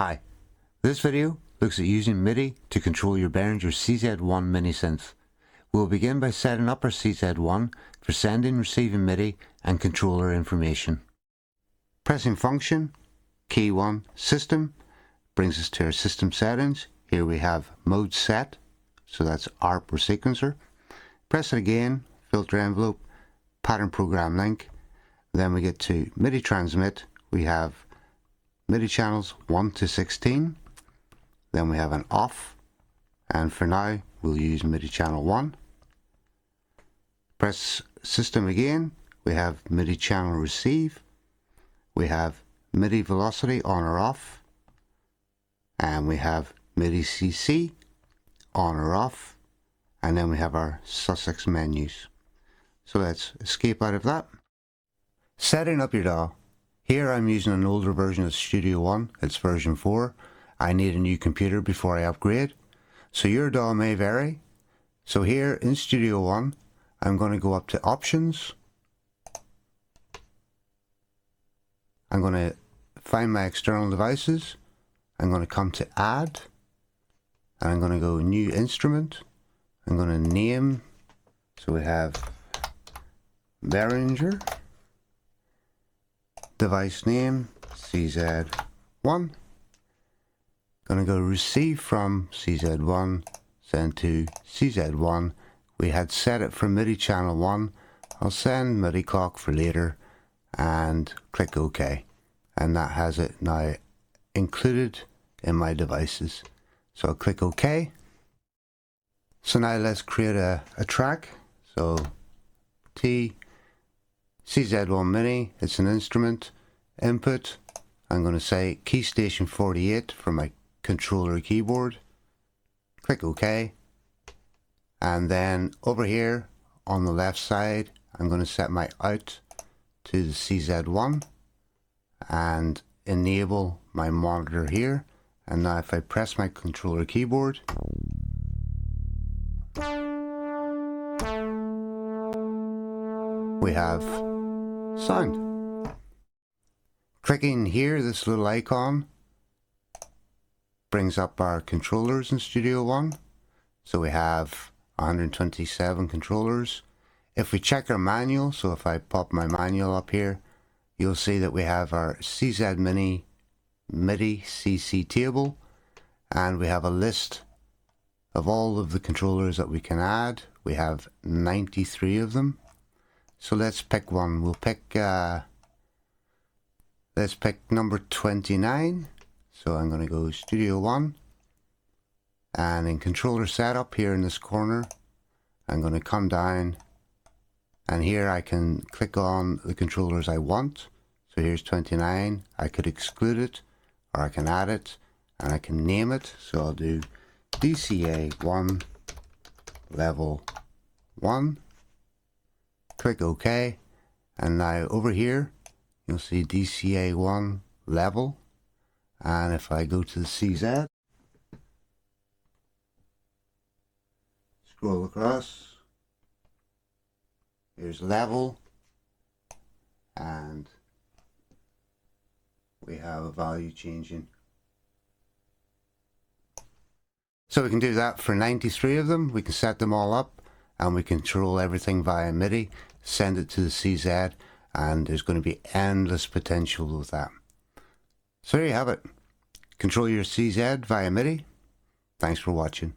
Hi, this video looks at using MIDI to control your Behringer CZ-1 Mini Synth. We'll begin by setting up our CZ-1 for sending, receiving MIDI and controller information. Pressing Function, Key 1, System, brings us to our system settings. Here we have Mode Set, so that's ARP or Sequencer. Press it again, Filter Envelope, Pattern Program Link. Then we get to MIDI Transmit. We have MIDI channels 1 to 16. Then we have an off, and for now we'll use MIDI channel 1. Press System again. We have MIDI channel receive. We have MIDI velocity on or off, and we have MIDI CC on or off, and then we have our Sussex menus. So let's escape out of that. Setting up your DAW. Here I'm using an older version of Studio One, it's version 4. I need a new computer before I upgrade. So your DAW may vary. So here in Studio One, I'm going to go up to Options. I'm going to find my external devices. I'm going to come to Add. And I'm going to go New Instrument. I'm going to name. So we have Behringer. Device name CZ1. Gonna go receive from CZ1, send to CZ1. We had set it for MIDI channel 1. I'll send MIDI clock for later and click OK. And that has it now included in my devices. So I'll click OK. So now let's create a track. So CZ1 Mini, it's an instrument. Input, I'm going to say key station 48 for my controller keyboard. Click OK. And then over here on the left side, I'm going to set my out to the CZ1 and enable my monitor here. And now if I press my controller keyboard, we have sound. Clicking here, this little icon brings up our controllers in Studio One. So we have 127 controllers. If we check our manual, so if I pop my manual up here, you'll see that we have our CZ Mini MIDI CC table, and we have a list of all of the controllers that we can add. We have 93 of them. So let's pick one. We'll pick let's pick number 29. So I'm going to go Studio One, and in controller setup here in this corner, I'm going to come down, and here I can click on the controllers I want. So here's 29. I could exclude it, or I can add it, and I can name it. So I'll do DCA1 level 1. Click OK, and now over here you'll see DCA1 level, and if I go to the CZ, scroll across, here's level, and we have a value changing. So we can do that for 93 of them. We can set them all up, and we control everything via MIDI, send it to the CZ, and there's going to be endless potential with that. So there you have it. Control your CZ via MIDI. Thanks for watching.